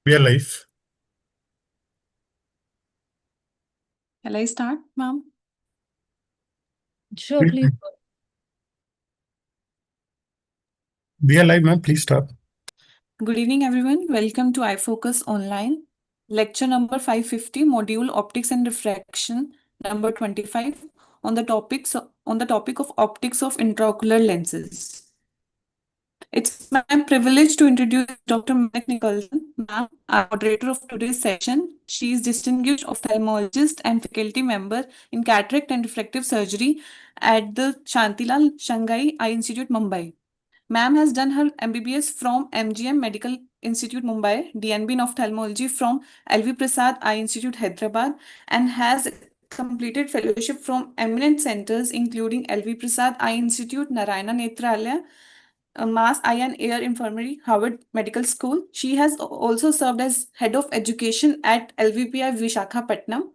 We are live. Shall I start, ma'am? Sure, please. We are live, ma'am. Please start. Good evening, everyone. Welcome to iFocus Online. Lecture number 550, Module Optics and Refraction, number 25, on the topic of optics of intraocular lenses. It's my privilege to introduce Dr. Kanika Nicholson, ma'am, our moderator of today's session. She is distinguished ophthalmologist and faculty member in cataract and refractive surgery at the Shantilal Shanghai Eye Institute, Mumbai. Ma'am has done her MBBS from MGM Medical Institute, Mumbai, DNB in ophthalmology from LV Prasad Eye Institute, Hyderabad, and has completed fellowship from eminent centers including LV Prasad Eye Institute, Narayana Netralaya, Mass Eye and Ear Infirmary, Harvard Medical School. She has also served as head of education at LVPI Vishakhapatnam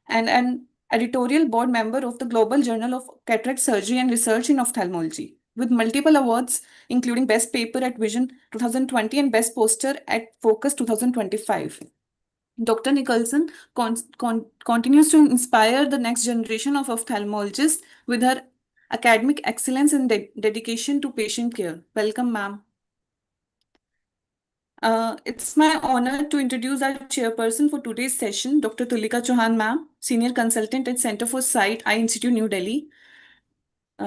and an editorial board member of the Global Journal of Cataract Surgery and Research in Ophthalmology, with multiple awards, including Best Paper at Vision 2020 and Best Poster at Focus 2025. Dr. Nicholson continues to inspire the next generation of ophthalmologists with her academic excellence and dedication to patient care. Welcome, ma'am. It's my honor to introduce our chairperson for today's session, Dr. Tulika Chauhan, ma'am, Senior Consultant at Center for Sight, Eye Institute, New Delhi.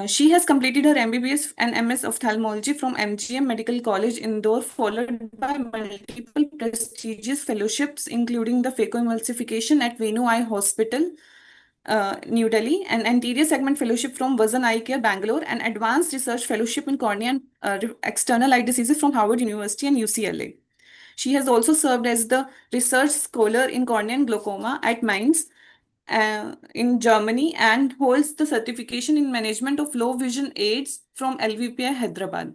She has completed her MBBS and MS Ophthalmology from MGM Medical College, Indore, followed by multiple prestigious fellowships, including the phacoemulsification at Venu Eye Hospital, New Delhi, an anterior segment fellowship from Vazan Eye Care, Bangalore, and advanced research fellowship in cornea and external eye diseases from Harvard University and UCLA. She has also served as the research scholar in cornea and glaucoma at Mainz in Germany and holds the certification in management of low vision aids from LVPI Hyderabad.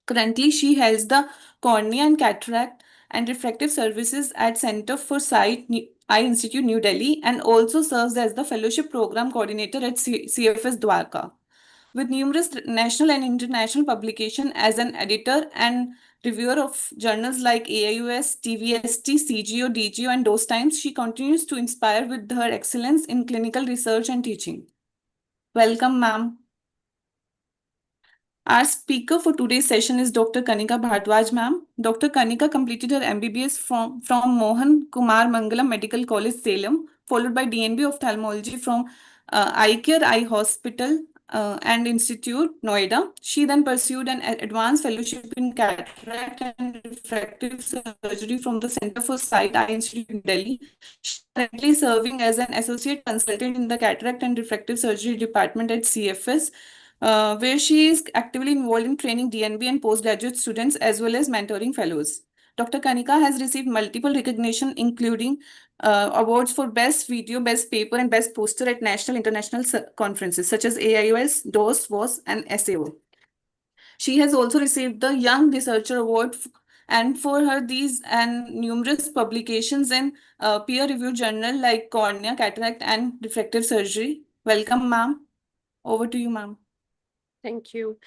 Currently, she holds the cornea and cataract and refractive services at Center for Sight Eye Institute, New Delhi, and also serves as the fellowship program coordinator at CFS Dwarka. With numerous national and international publications as an editor and reviewer of journals like AIOS, TVST, CGO, DGO, and those times, she continues to inspire with her excellence in clinical research and teaching. Welcome, ma'am. Our speaker for today's session is Dr. Kanika Bhardwaj, ma'am. Dr. Kanika completed her MBBS from Mohan Kumar Mangalam Medical College, Salem, followed by DNB Ophthalmology from Eye Care Eye Hospital and Institute, Noida. She then pursued an advanced fellowship in cataract and refractive surgery from the Center for Sight Eye Institute in Delhi. She is currently serving as an associate consultant in the cataract and refractive surgery department at CFS, where she is actively involved in training DNB and postgraduate students as well as mentoring fellows. Dr. Kanika has received multiple recognition, including awards for Best Video, Best Paper, and Best Poster at national international conferences such as AIOS, DOS, WOS, and SAO. She has also received the Young Researcher Award, and for her these and numerous publications in peer-reviewed journal like Cornea, Cataract, and Refractive Surgery. Welcome, ma'am. Over to you, ma'am. Thank you.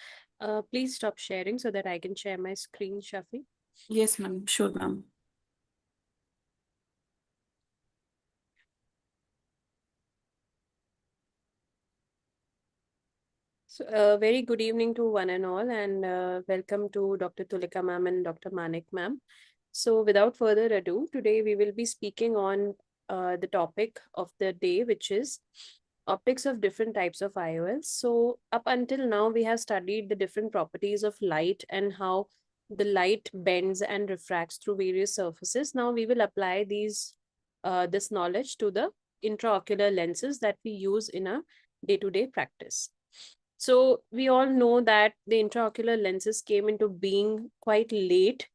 Please stop sharing so that I can share my screen, Shafi. Yes, ma'am. Sure, ma'am. So, very good evening to one and all, and welcome to Dr. Tulika ma'am and Dr. Manik ma'am. So, without further ado, today we will be speaking on the topic of the day, which is optics of different types of IOLs. So, up until now, we have studied the different properties of light and how the light bends and refracts through various surfaces. Now, we will apply this knowledge to the intraocular lenses that we use in a day-to-day practice. So we all know that the intraocular lenses came into being quite late.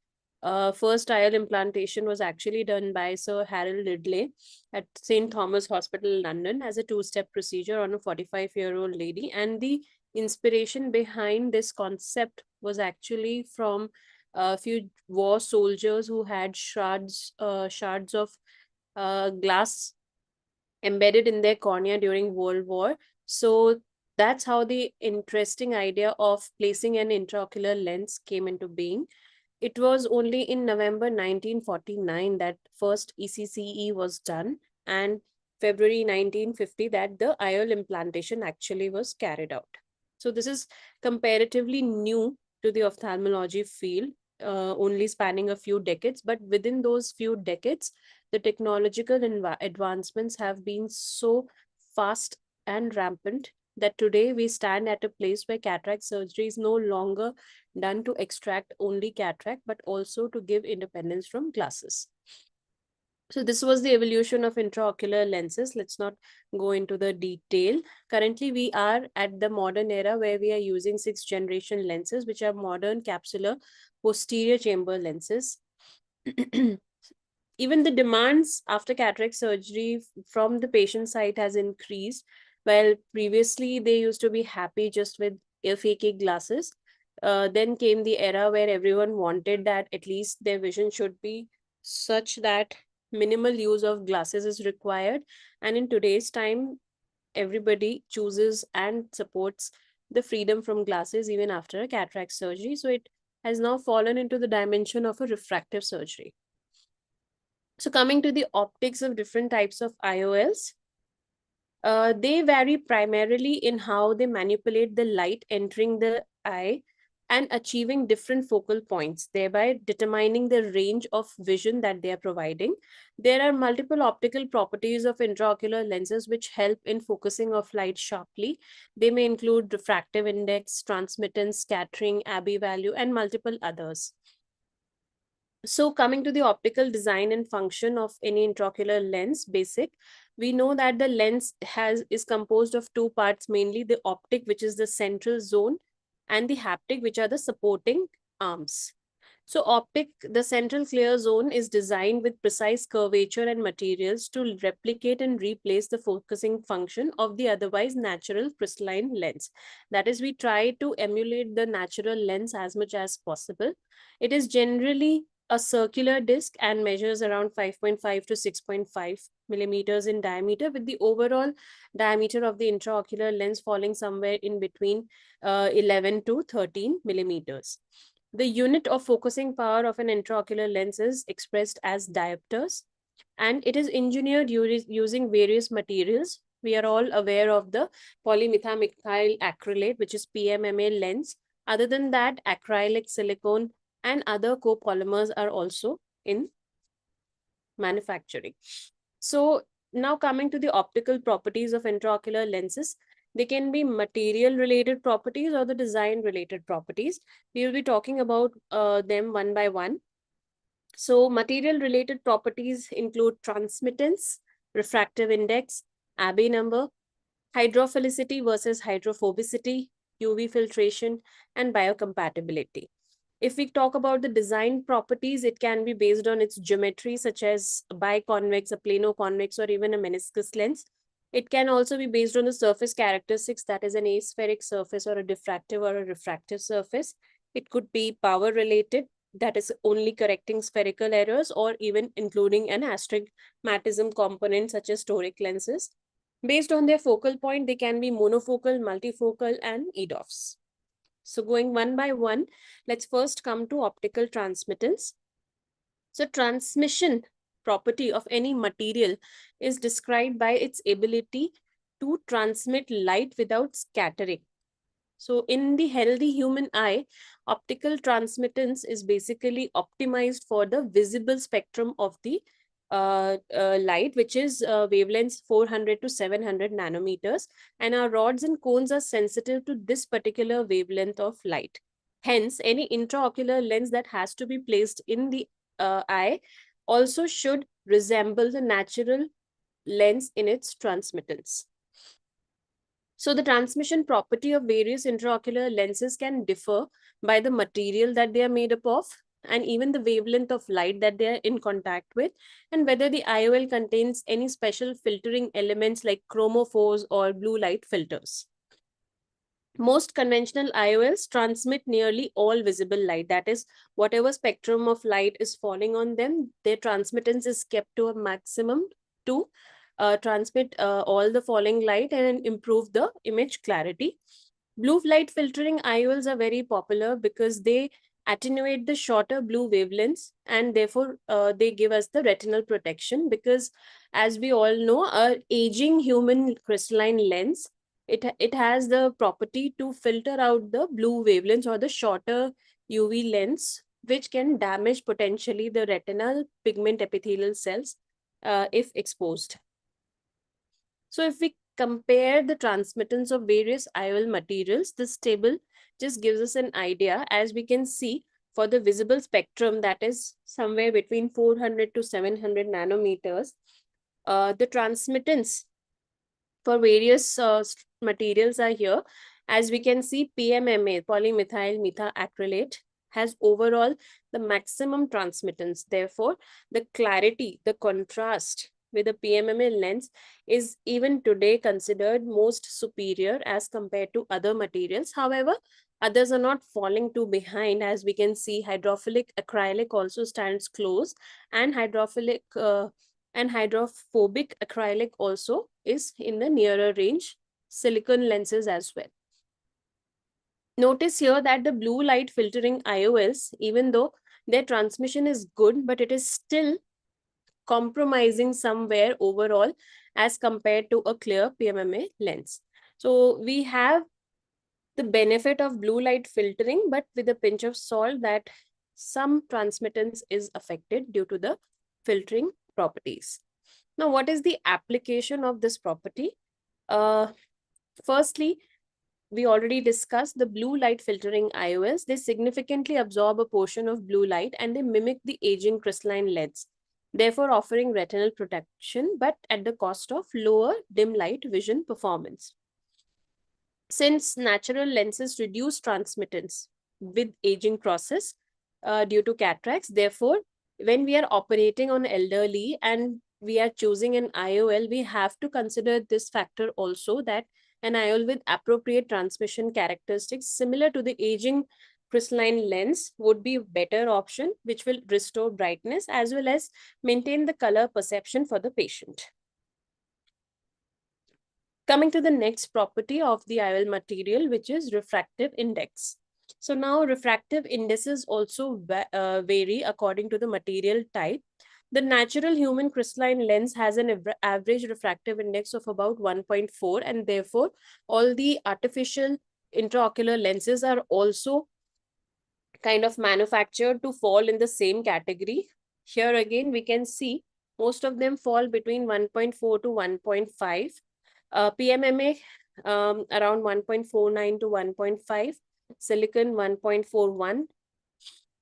First IOL implantation was actually done by Sir Harold Ridley at St. Thomas Hospital, London, as a two-step procedure on a 45-year-old lady. And the inspiration behind this concept was actually from a few war soldiers who had shards of glass embedded in their cornea during World War. So that's how the interesting idea of placing an intraocular lens came into being. it was only in November 1949 that first ECCE was done, and February 1950 that the IOL implantation actually was carried out. So this is comparatively new to the ophthalmology field, only spanning a few decades, but within those few decades, the technological advancements have been so fast and rampant that today we stand at a place where cataract surgery is no longer done to extract only cataract, but also to give independence from glasses. So this was the evolution of intraocular lenses. Let's not go into the detail. Currently, we are at the modern era where we are using 6th generation lenses, which are modern capsular posterior chamber lenses. Even the demands after cataract surgery from the patient side has increased. While previously they used to be happy just with fake glasses, then came the era where everyone wanted that at least their vision should be such that minimal use of glasses is required. And in today's time, everybody chooses and supports the freedom from glasses even after a cataract surgery. So it has now fallen into the dimension of a refractive surgery. So coming to the optics of different types of IOLs, they vary primarily in how they manipulate the light entering the eye and achieving different focal points, thereby determining the range of vision that they are providing. There are multiple optical properties of intraocular lenses which help in focusing of light sharply. They may include refractive index, transmittance, scattering, Abbe value, and multiple others. So coming to the optical design and function of any intraocular lens, basic, we know that the lens is composed of two parts, mainly the optic, which is the central zone, and the haptic, which are the supporting arms. So optic, the central clear zone, is designed with precise curvature and materials to replicate and replace the focusing function of the otherwise natural crystalline lens. That is, we try to emulate the natural lens as much as possible. It is generally a circular disc and measures around 5.5 to 6.5 millimeters in diameter, with the overall diameter of the intraocular lens falling somewhere in between 11 to 13 millimeters. The unit of focusing power of an intraocular lens is expressed as diopters, and it is engineered using various materials. We are all aware of the polymethyl acrylate, which is PMMA lens. Other than that, acrylic, silicone, and other copolymers are also in manufacturing. So now coming to the optical properties of intraocular lenses, they can be material related properties or the design related properties. We will be talking about them one by one. So material related properties include transmittance, refractive index, Abbe number, hydrophilicity versus hydrophobicity, UV filtration, and biocompatibility. If we talk about the design properties, it can be based on its geometry, such as a biconvex, a plano-convex, or even a meniscus lens. It can also be based on the surface characteristics, that is an aspheric surface or a diffractive or a refractive surface. It could be power related, that is only correcting spherical errors, or even including an astigmatism component such as toric lenses. Based on their focal point, they can be monofocal, multifocal, and EDOFs. So going one by one, let's first come to optical transmittance. So transmission property of any material is described by its ability to transmit light without scattering. So in the healthy human eye, optical transmittance is basically optimized for the visible spectrum of the light, which is wavelengths 400 to 700 nanometers, and our rods and cones are sensitive to this particular wavelength of light. Hence, any intraocular lens that has to be placed in the eye also should resemble the natural lens in its transmittance. So the transmission property of various intraocular lenses can differ by the material that they are made up of, and even the wavelength of light that they are in contact with, and whether the IOL contains any special filtering elements like chromophores or blue light filters. Most conventional IOLs transmit nearly all visible light. That is, whatever spectrum of light is falling on them, their transmittance is kept to a maximum to transmit all the falling light and improve the image clarity. Blue light filtering IOLs are very popular because they attenuate the shorter blue wavelengths, and therefore they give us the retinal protection, because as we all know, a aging human crystalline lens, it has the property to filter out the blue wavelengths or the shorter UV lens, which can damage potentially the retinal pigment epithelial cells if exposed. So if we compare the transmittance of various IOL materials, this table just gives us an idea. As we can see, for the visible spectrum, that is somewhere between 400 to 700 nanometers, the transmittance for various materials are here. As we can see, PMMA, polymethyl methacrylate, has overall the maximum transmittance. Therefore, the clarity, the contrast with the PMMA lens is even today considered most superior as compared to other materials. However, others are not falling too behind. As we can see, hydrophilic acrylic also stands close, and hydrophobic acrylic also is in the nearer range, silicon lenses as well. Notice here that the blue light filtering IOLs, even though their transmission is good, but it is still compromising somewhere overall as compared to a clear PMMA lens. So we have the benefit of blue light filtering, but with a pinch of salt that some transmittance is affected due to the filtering properties. Now, what is the application of this property? Firstly, we already discussed the blue light filtering IOLs. They significantly absorb a portion of blue light and they mimic the aging crystalline lens, therefore offering retinal protection, but at the cost of lower dim light vision performance. Since natural lenses reduce transmittance with aging process due to cataracts, therefore, when we are operating on elderly and we are choosing an IOL, we have to consider this factor also, that an IOL with appropriate transmission characteristics similar to the aging crystalline lens would be a better option, which will restore brightness as well as maintain the color perception for the patient. Coming to the next property of the IOL material, which is refractive index. So now refractive indices also vary according to the material type. The natural human crystalline lens has an average refractive index of about 1.4, and therefore all the artificial intraocular lenses are also kind of manufactured to fall in the same category. Here again, we can see most of them fall between 1.4 to 1.5. PMMA around 1.49 to 1.5, silicon 1.41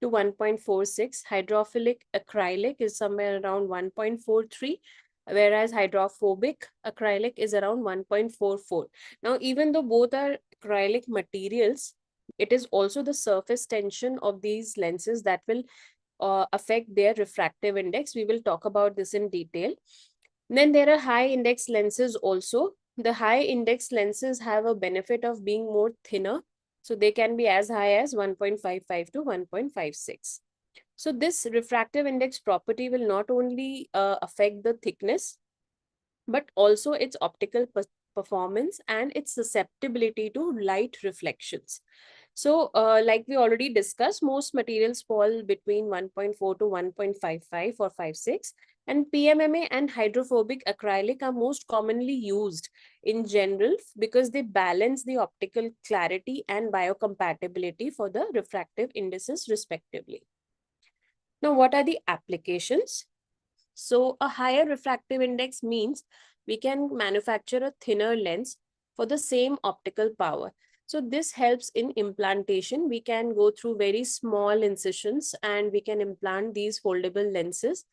to 1.46, hydrophilic acrylic is somewhere around 1.43, whereas hydrophobic acrylic is around 1.44. Now, even though both are acrylic materials, it is also the surface tension of these lenses that will affect their refractive index. We will talk about this in detail. Then there are high index lenses also. The high index lenses have a benefit of being more thinner. So they can be as high as 1.55 to 1.56. So this refractive index property will not only affect the thickness, but also its optical performance and its susceptibility to light reflections. So like we already discussed, most materials fall between 1.4 to 1.55 or 56. And PMMA and hydrophobic acrylic are most commonly used in general because they balance the optical clarity and biocompatibility for the refractive indices respectively. Now, what are the applications? So a higher refractive index means we can manufacture a thinner lens for the same optical power. So this helps in implantation. We can go through very small incisions and we can implant these foldable lenses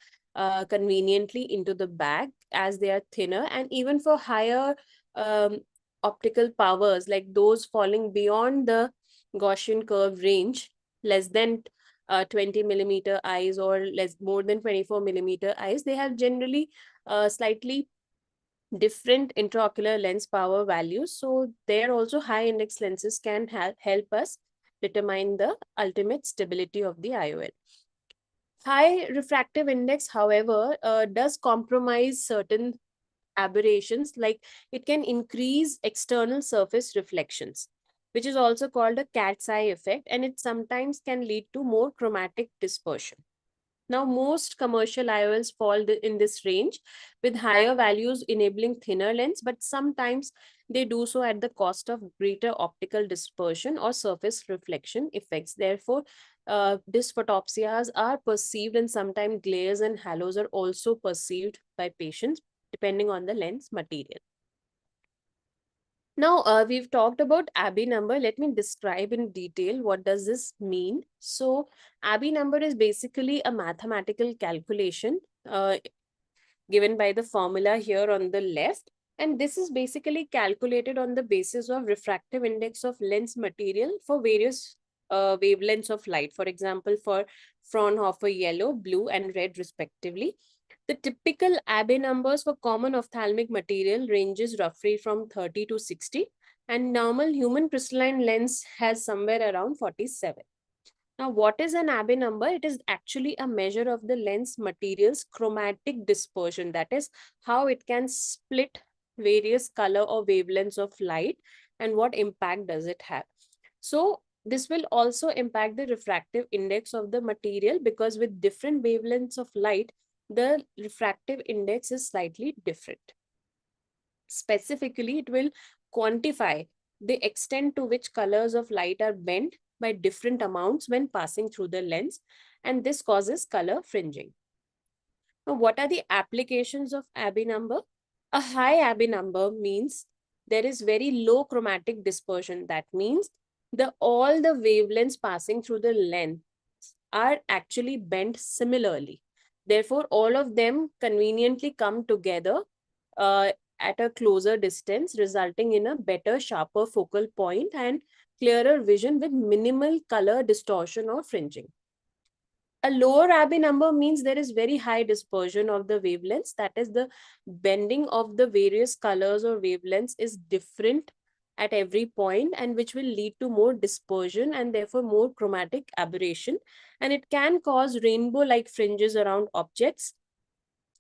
conveniently into the bag as they are thinner. And even for higher optical powers, like those falling beyond the Gaussian curve range, less than 20 millimeter eyes or more than 24 millimeter eyes, they have generally slightly different intraocular lens power values. So there also high index lenses can help us determine the ultimate stability of the IOL. High refractive index, however, does compromise certain aberrations, like it can increase external surface reflections. which is also called a cat's eye effect, and it sometimes can lead to more chromatic dispersion. Now, most commercial IOLs fall in this range with higher values enabling thinner lens, but sometimes they do so at the cost of greater optical dispersion or surface reflection effects. Therefore, dysphotopsias are perceived, and sometimes glares and halos are also perceived by patients depending on the lens material. Now, we've talked about Abbey number. Let me describe in detail what does this mean. So, Abbey number is basically a mathematical calculation given by the formula here on the left. And this is basically calculated on the basis of refractive index of lens material for various wavelengths of light. For example, for Fraunhofer yellow, blue, and red respectively. The typical Abbey numbers for common ophthalmic material ranges roughly from 30 to 60, and normal human crystalline lens has somewhere around 47. Now, what is an Abbey number? It is actually a measure of the lens material's chromatic dispersion. That is how it can split various color or wavelengths of light and what impact does it have. So, this will also impact the refractive index of the material, because with different wavelengths of light, the refractive index is slightly different. Specifically, it will quantify the extent to which colors of light are bent by different amounts when passing through the lens, and this causes color fringing. Now, what are the applications of Abbey number? A high Abbey number means there is very low chromatic dispersion. That means all the wavelengths passing through the lens are actually bent similarly. Therefore, all of them conveniently come together at a closer distance, resulting in a better, sharper focal point and clearer vision with minimal color distortion or fringing. A lower Abbey number means there is very high dispersion of the wavelengths. That is, the bending of the various colors or wavelengths is different at every point, and which will lead to more dispersion and therefore more chromatic aberration. And it can cause rainbow-like fringes around objects,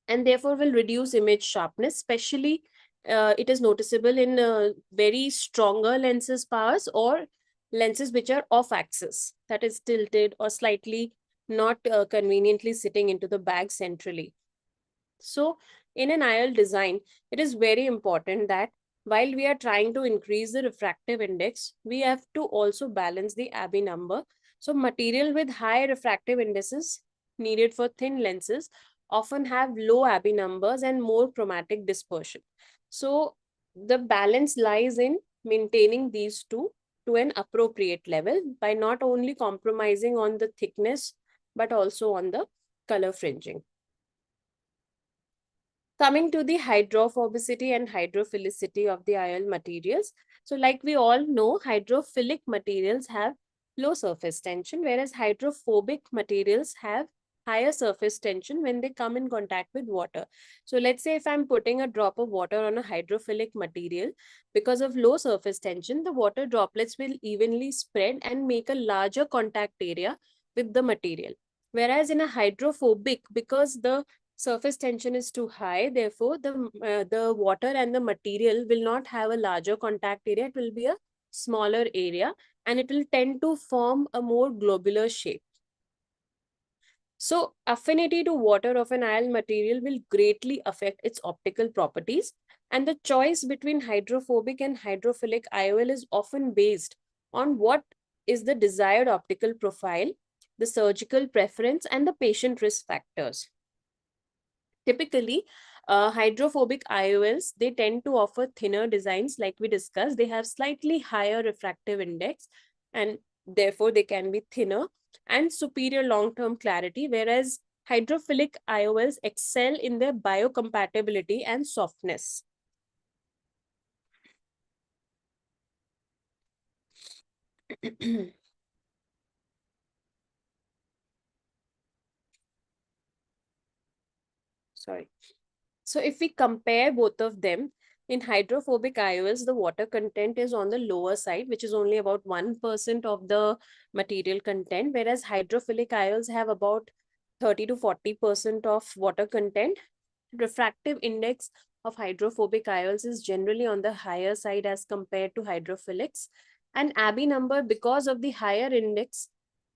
and therefore will reduce image sharpness. Especially it is noticeable in very stronger lenses powers or lenses which are off axis, that is tilted or slightly not conveniently sitting into the bag centrally. So in an IOL design, it is very important that while we are trying to increase the refractive index, we have to also balance the Abbey number. So material with high refractive indices needed for thin lenses often have low Abbey numbers and more chromatic dispersion. So the balance lies in maintaining these two to an appropriate level by not only compromising on the thickness, but also on the color fringing. Coming to the hydrophobicity and hydrophilicity of the IOL materials. So like we all know, hydrophilic materials have low surface tension, whereas hydrophobic materials have higher surface tension when they come in contact with water. So let's say if I'm putting a drop of water on a hydrophilic material, because of low surface tension, the water droplets will evenly spread and make a larger contact area with the material. Whereas in a hydrophobic, because the surface tension is too high, therefore the water and the material will not have a larger contact area. It will be a smaller area, and it will tend to form a more globular shape. So affinity to water of an IOL material will greatly affect its optical properties, and the choice between hydrophobic and hydrophilic IOL is often based on what is the desired optical profile, the surgical preference, and the patient risk factors. Typically, hydrophobic IOLs, they tend to offer thinner designs like we discussed. They have slightly higher refractive index, and therefore they can be thinner and superior long-term clarity, whereas hydrophilic IOLs excel in their biocompatibility and softness. Sorry. So if we compare both of them, in hydrophobic IOLs, the water content is on the lower side, which is only about 1% of the material content, whereas hydrophilic IOLs have about 30 to 40% of water content. Refractive index of hydrophobic IOLs is generally on the higher side as compared to hydrophilics. And Abbey number, because of the higher index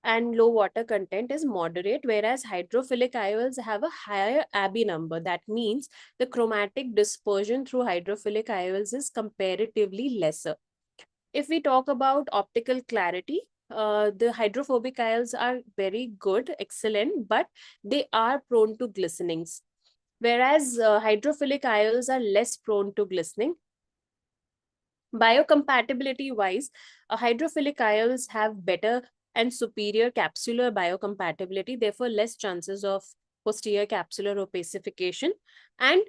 and low water content, is moderate, whereas hydrophilic IOLs have a higher Abbey number. That means the chromatic dispersion through hydrophilic IOLs is comparatively lesser. If we talk about optical clarity, the hydrophobic IOLs are very good, excellent, but they are prone to glistenings, whereas hydrophilic IOLs are less prone to glistening. Biocompatibility wise, hydrophilic IOLs have better and superior capsular biocompatibility, therefore less chances of posterior capsular opacification. And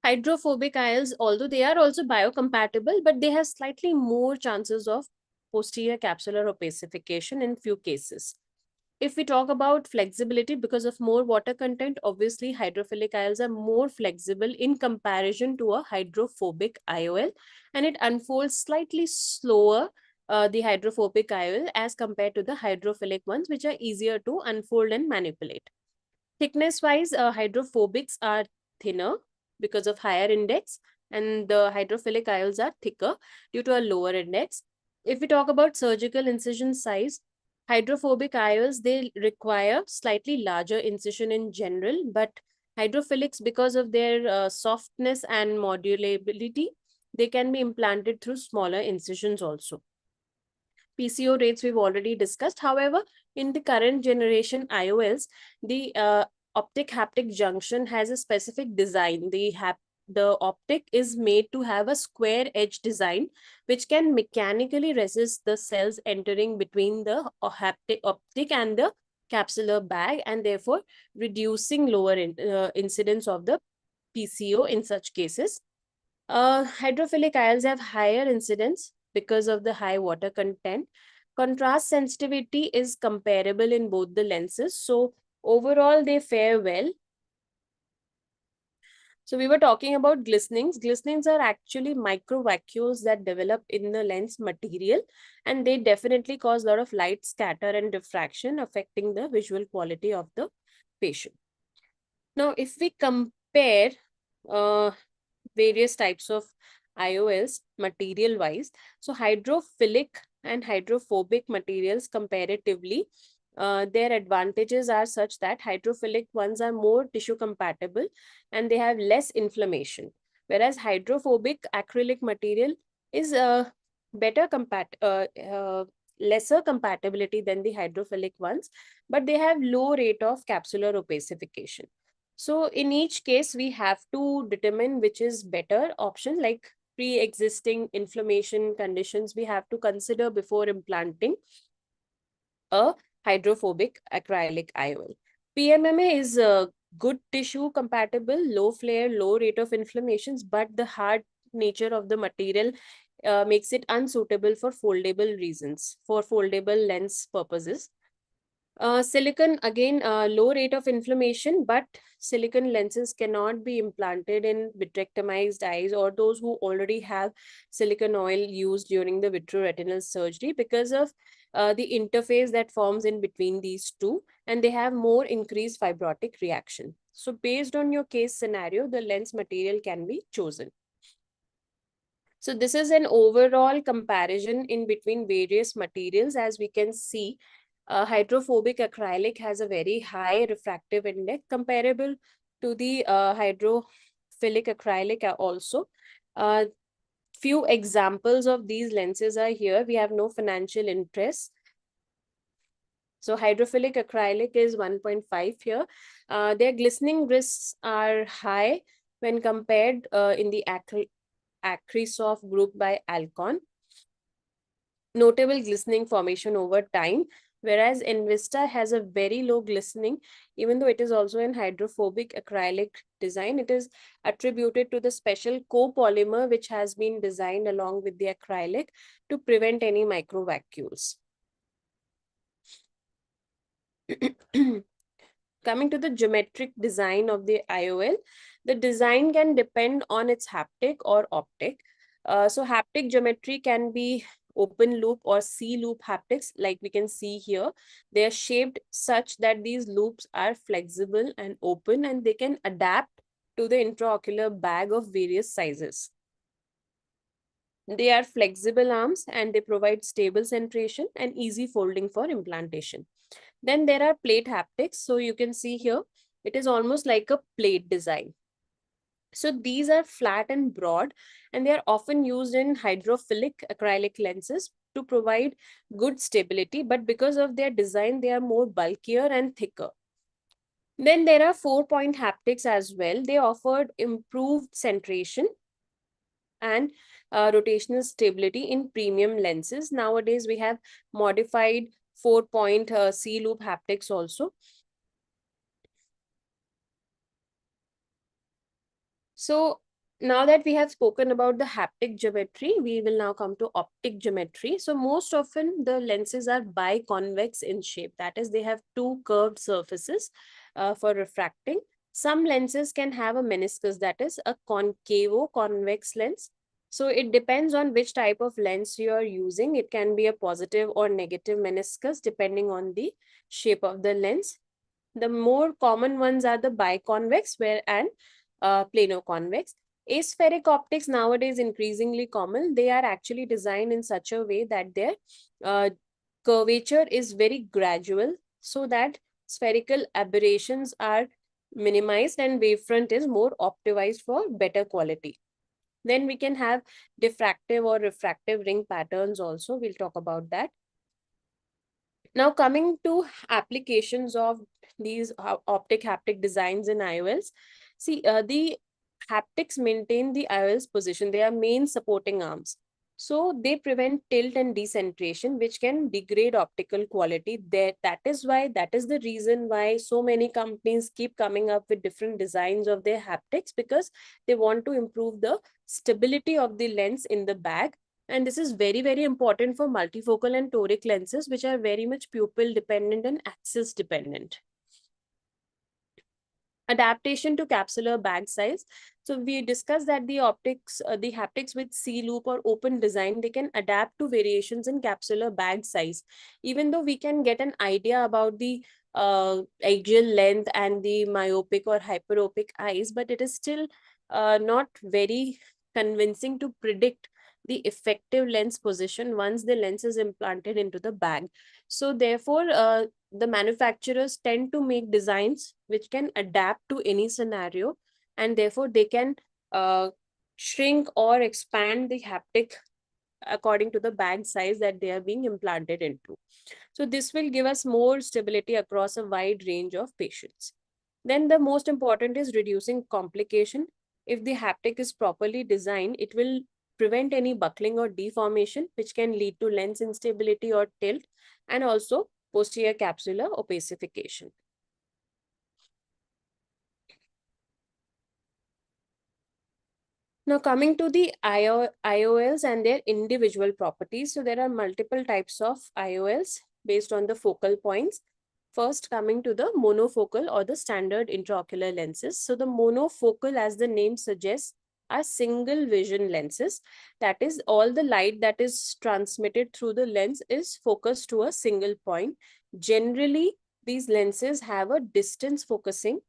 hydrophobic IOLs, although they are also biocompatible, but they have slightly more chances of posterior capsular opacification in few cases. If we talk about flexibility, because of more water content, obviously hydrophilic IOLs are more flexible in comparison to a hydrophobic IOL, and it unfolds slightly slower, the hydrophobic IOL, as compared to the hydrophilic ones, which are easier to unfold and manipulate. Thickness wise, hydrophobics are thinner because of higher index, and the hydrophilic IOLs are thicker due to a lower index. If we talk about surgical incision size, hydrophobic IOLs, they require slightly larger incision in general, but hydrophilics, because of their softness and modulability, they can be implanted through smaller incisions also. PCO rates we've already discussed. However, in the current generation IOLs, the optic haptic junction has a specific design. The optic is made to have a square edge design, which can mechanically resist the cells entering between the optic and the capsular bag, and therefore reducing lower incidence of the PCO in such cases. Hydrophilic IOLs have higher incidence because of the high water content. Contrast sensitivity is comparable in both the lenses, so overall they fare well. So we were talking about glistenings. Glistenings are actually micro vacuoles that develop in the lens material, and they definitely cause a lot of light scatter and diffraction, affecting the visual quality of the patient. Now, if we compare various types of IOLs material wise, so hydrophilic and hydrophobic materials comparatively, their advantages are such that hydrophilic ones are more tissue compatible and they have less inflammation, whereas hydrophobic acrylic material is lesser compatibility than the hydrophilic ones, but they have low rate of capsular opacification. So in each case, we have to determine which is better option, like pre-existing inflammation conditions we have to consider before implanting a hydrophobic acrylic IOL. PMMA is good tissue compatible, low flare, low rate of inflammations, but the hard nature of the material makes it unsuitable for foldable reasons, for foldable lens purposes. Silicon, again, low rate of inflammation, but silicon lenses cannot be implanted in vitrectomized eyes or those who already have silicon oil used during the vitreoretinal surgery, because of the interface that forms in between these two, and they have more increased fibrotic reaction. So based on your case scenario, the lens material can be chosen. So this is an overall comparison in between various materials. As we can see, hydrophobic acrylic has a very high refractive index comparable to the hydrophilic acrylic also. Few examples of these lenses are here. We have no financial interest. So hydrophilic acrylic is 1.5 here. Their glistening risks are high when compared in the Acrisoft group by Alcon. Notable glistening formation over time, whereas Envista has a very low glistening, even though it is also an hydrophobic acrylic design. It is attributed to the special copolymer which has been designed along with the acrylic to prevent any micro vacuoles. Coming to the geometric design of the IOL, the design can depend on its haptic or optic. So haptic geometry can be open loop or C loop haptics, like we can see here. They are shaped such that these loops are flexible and open, and they can adapt to the intraocular bag of various sizes. They are flexible arms and they provide stable centration and easy folding for implantation. Then there are plate haptics. So you can see here, it is almost like a plate design. So these are flat and broad, and they are often used in hydrophilic acrylic lenses to provide good stability, but because of their design, they are more bulkier and thicker. Then there are 4-point haptics as well. They offered improved centration and rotational stability in premium lenses. Nowadays, we have modified 4-point C-loop haptics also. So now that we have spoken about the haptic geometry, we will now come to optic geometry. So most often the lenses are biconvex in shape. That is, they have two curved surfaces for refracting. Some lenses can have a meniscus, that is a concavo-convex lens. So it depends on which type of lens you are using. It can be a positive or negative meniscus depending on the shape of the lens. The more common ones are the biconvex and plano-convex. Aspheric optics nowadays increasingly common. They are actually designed in such a way that their curvature is very gradual so that spherical aberrations are minimized and wavefront is more optimized for better quality. Then we can have diffractive or refractive ring patterns also. We'll talk about that. Now coming to applications of these optic haptic designs in IOLs. See, the haptics maintain the IOL's position. They are main supporting arms. So they prevent tilt and decentration, which can degrade optical quality. That is the reason why so many companies keep coming up with different designs of their haptics, because they want to improve the stability of the lens in the bag. And this is very, very important for multifocal and toric lenses, which are very much pupil dependent and axis dependent. Adaptation to capsular bag size. So we discussed that the haptics with C-loop or open design, they can adapt to variations in capsular bag size. Even though we can get an idea about the axial length and the myopic or hyperopic eyes, but it is still not very convincing to predict the effective lens position once the lens is implanted into the bag. So therefore, the manufacturers tend to make designs which can adapt to any scenario, and therefore they can shrink or expand the haptic according to the bag size that they are being implanted into. So this will give us more stability across a wide range of patients. Then the most important is reducing complication. If the haptic is properly designed, it will prevent any buckling or deformation, which can lead to lens instability or tilt, and also posterior capsular opacification. Now coming to the IOLs and their individual properties. So there are multiple types of IOLs based on the focal points. First, coming to the monofocal or the standard intraocular lenses. So the monofocal, as the name suggests, are single vision lenses. That is, all the light that is transmitted through the lens is focused to a single point. Generally, these lenses have a distance focusing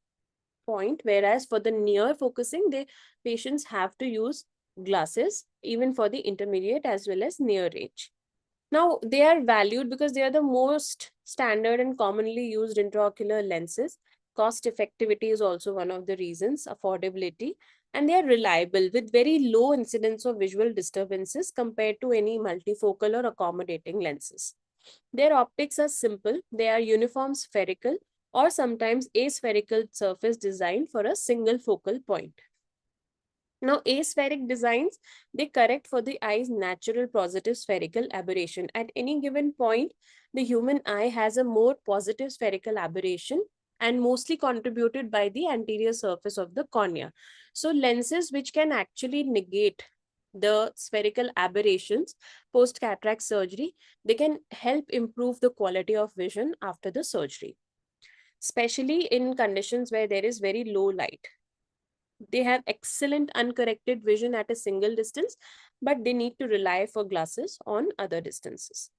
point, whereas for the near focusing, the patients have to use glasses, even for the intermediate as well as near range. Now, they are valued because they are the most standard and commonly used intraocular lenses. Cost effectivity is also one of the reasons, affordability, and they are reliable with very low incidence of visual disturbances compared to any multifocal or accommodating lenses. Their optics are simple. They are uniform spherical or sometimes aspherical surface designed for a single focal point. Now, aspheric designs, they correct for the eye's natural positive spherical aberration. At any given point, the human eye has a more positive spherical aberration and mostly contributed by the anterior surface of the cornea. So lenses which can actually negate the spherical aberrations post cataract surgery, they can help improve the quality of vision after the surgery, especially in conditions where there is very low light. They have excellent uncorrected vision at a single distance, but they need to rely for glasses on other distances.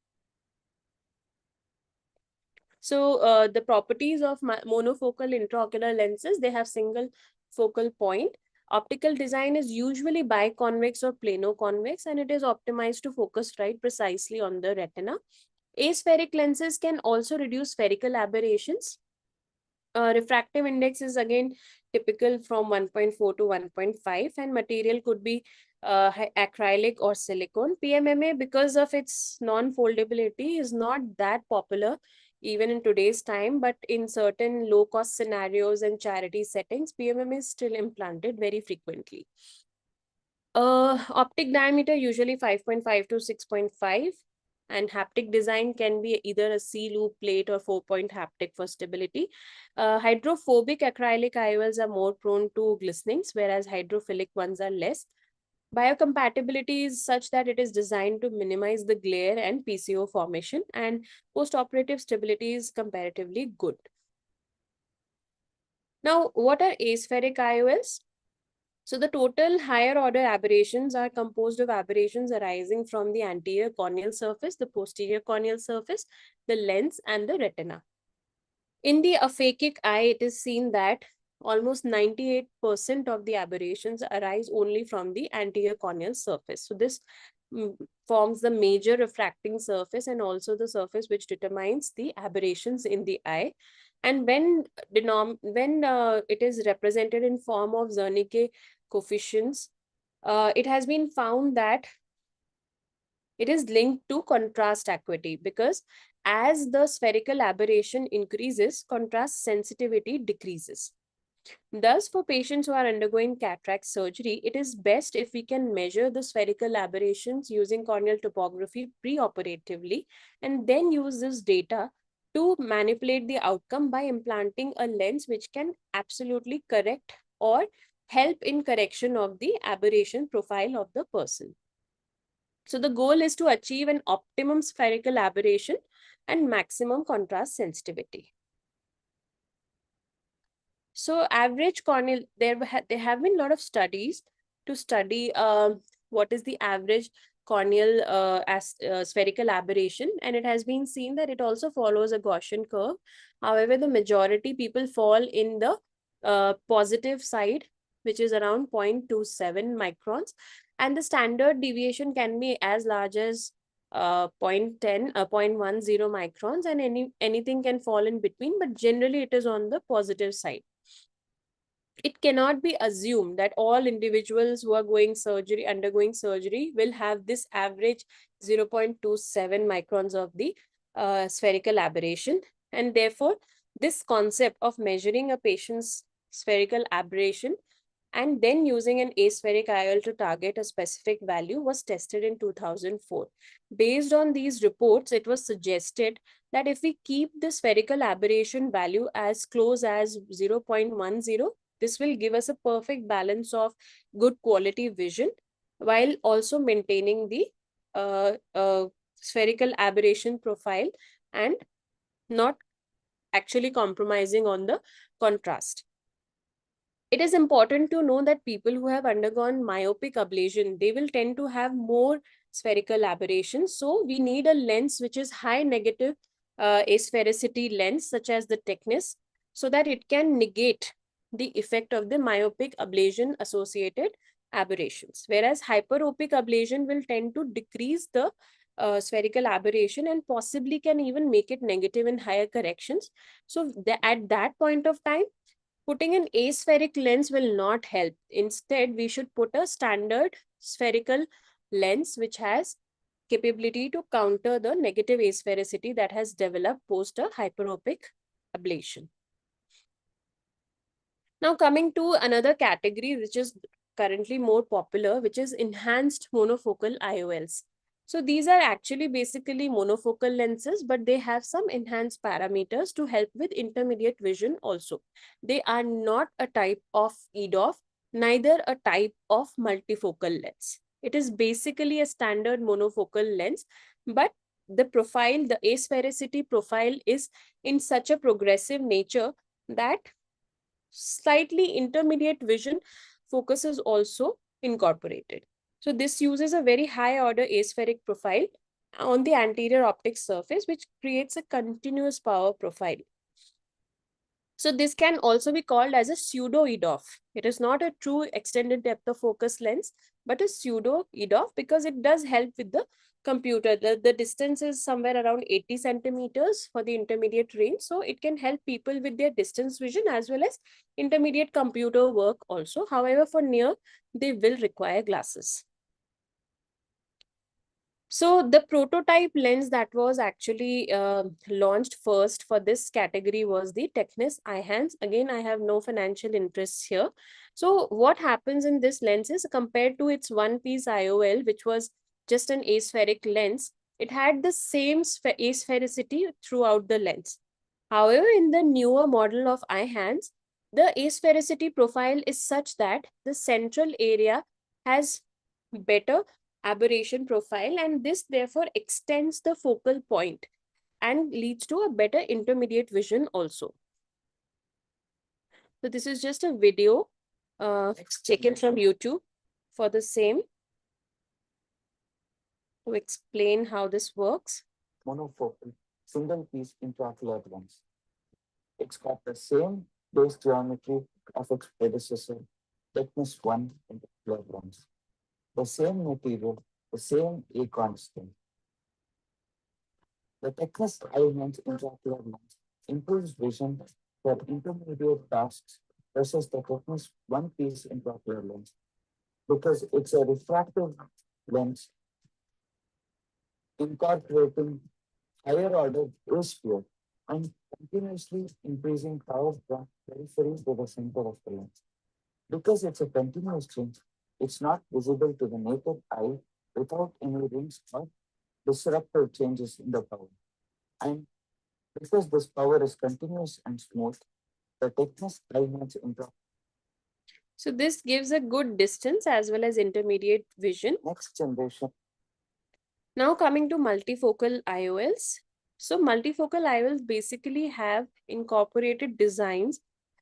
So the properties of monofocal intraocular lenses, they have single focal point. Optical design is usually biconvex or plano-convex, and it is optimized to focus right precisely on the retina. Aspheric lenses can also reduce spherical aberrations. Refractive index is again typical from 1.4 to 1.5, and material could be acrylic or silicone. PMMA, because of its non-foldability, is not that popular even in today's time, but in certain low-cost scenarios and charity settings, PMMA is still implanted very frequently. Optic diameter usually 5.5 to 6.5, and haptic design can be either a C-loop plate or 4-point haptic for stability. Hydrophobic acrylic IOLs are more prone to glistenings, whereas hydrophilic ones are less. Biocompatibility is such that it is designed to minimize the glare and PCO formation, and post-operative stability is comparatively good. Now, what are aspheric IOLs? So the total higher order aberrations are composed of aberrations arising from the anterior corneal surface, the posterior corneal surface, the lens, and the retina. In the aphakic eye, it is seen that almost 98% of the aberrations arise only from the anterior corneal surface. So this forms the major refracting surface and also the surface which determines the aberrations in the eye. And when it is represented in form of Zernike coefficients, it has been found that it is linked to contrast acuity, because as the spherical aberration increases, contrast sensitivity decreases. Thus, for patients who are undergoing cataract surgery, it is best if we can measure the spherical aberrations using corneal topography preoperatively, and then use this data to manipulate the outcome by implanting a lens which can absolutely correct or help in correction of the aberration profile of the person. So the goal is to achieve an optimum spherical aberration and maximum contrast sensitivity. So average corneal, there have been a lot of studies to study what is the average corneal spherical aberration, and it has been seen that it also follows a Gaussian curve. However, the majority people fall in the positive side, which is around 0.27 microns, and the standard deviation can be as large as 0.10 0.10 microns, and anything can fall in between, but generally it is on the positive side. It cannot be assumed that all individuals who are undergoing surgery will have this average 0.27 microns of the spherical aberration. And therefore, this concept of measuring a patient's spherical aberration and then using an aspheric IOL to target a specific value was tested in 2004. Based on these reports, it was suggested that if we keep the spherical aberration value as close as 0.10, this will give us a perfect balance of good quality vision while also maintaining the spherical aberration profile and not actually compromising on the contrast. It is important to know that people who have undergone myopic ablation, they will tend to have more spherical aberrations. So we need a lens which is high negative asphericity lens, such as the Technis, so that it can negate the effect of the myopic ablation associated aberrations. Whereas hyperopic ablation will tend to decrease the spherical aberration and possibly can even make it negative in higher corrections. So at that point of time, putting an aspheric lens will not help. Instead, we should put a standard spherical lens which has capability to counter the negative asphericity that has developed post a hyperopic ablation. Now coming to another category which is currently more popular, which is enhanced monofocal IOLs. So these are actually basically monofocal lenses, but they have some enhanced parameters to help with intermediate vision also. They are not a type of EDOF, neither a type of multifocal lens. It is basically a standard monofocal lens, but the profile, the asphericity profile is in such a progressive nature that slightly intermediate vision focus is also incorporated. So this uses a very high order aspheric profile on the anterior optic surface, which creates a continuous power profile. So this can also be called as a pseudo EDOF. It is not a true extended depth of focus lens, but a pseudo EDOF because it does help with the computer. The distance is somewhere around 80 centimeters for the intermediate range. So it can help people with their distance vision as well as intermediate computer work also. However, for near, they will require glasses. So the prototype lens that was actually launched first for this category was the Technis iHands. Again, I have no financial interests here. So what happens in this lens is compared to its one-piece IOL, which was just an aspheric lens, it had the same asphericity throughout the lens. However, in the newer model of iHands, the asphericity profile is such that the central area has better aberration profile, and this therefore extends the focal point and leads to a better intermediate vision also. So this is just a video taken from YouTube for the same to explain how this works. Monofocal single piece intraocular lens. It's got the same base geometry of its predecessor, Technis 1 intraocular lens. The same material, the same A constant. The Technis iHands intraocular lens improves vision for intermediate tasks versus the Technis one-piece intraocular lens because it's a refractive lens incorporating higher order ratio and continuously increasing power from periphery to the center of the lens. Because it's a continuous change, it's not visible to the naked eye without any rings or disruptive changes in the power. And because this power is continuous and smooth, the Technis iHands intraocular. So this gives a good distance as well as intermediate vision. Next generation. Now coming to multifocal IOLs. So multifocal IOLs basically have incorporated designs